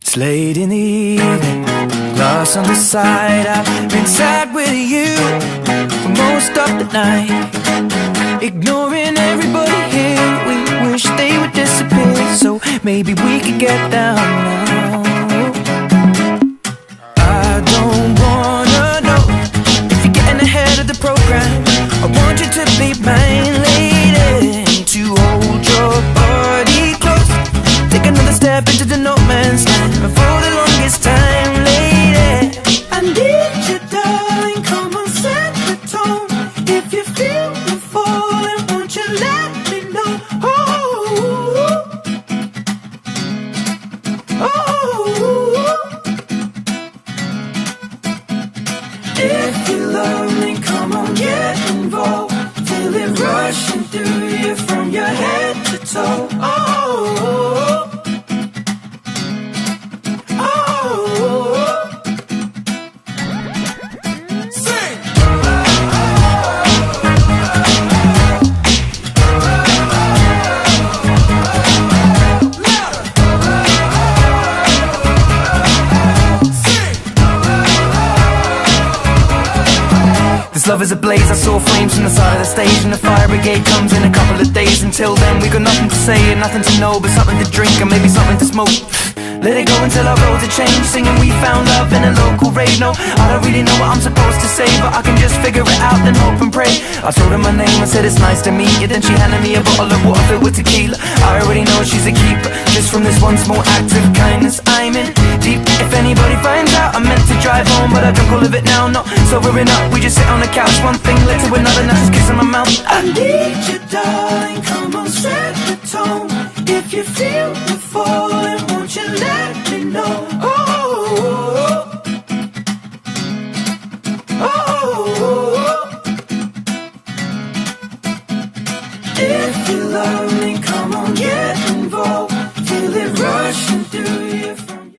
It's late in the evening, glass on the side. I've been sad with you for most of the night, ignoring everybody here. We wish they would disappear, so maybe we could get down now. I don't wanna know if you're getting ahead of the program. I want you to be mine, lady, to hold your body close. Take another step into the no man's land for the longest time, lady. I need you, darling, come on, set the tone. If you feel the falling, won't you let me know? If you love me, come on, get involved. Feel it rushing through you from your head to toe. Love is ablaze, I saw flames from the side of the stage, and the fire brigade comes in a couple of days. Until then we got nothing to say and nothing to know, but something to drink and maybe something to smoke. Let it go until our roads are changed, singing we found love in a local rave. No, I don't really know what I'm supposed to say, but I can just figure it out, then hope and pray. I told her my name, I said it's nice to meet you. Then she handed me a bottle of water filled with tequila. I already know she's a keeper, just from this one small act of kindness. I'm in deep. If anybody finds out, I meant to drive home, but I drunk all of it now. Not sobering up, we just sit on the couch. One thing led to another, now she's kissing my mouth. I need you, darling, come on, set the tone. If you feel the falling, won't you let me know? If you love me, come on, get involved. Feel it rushing through you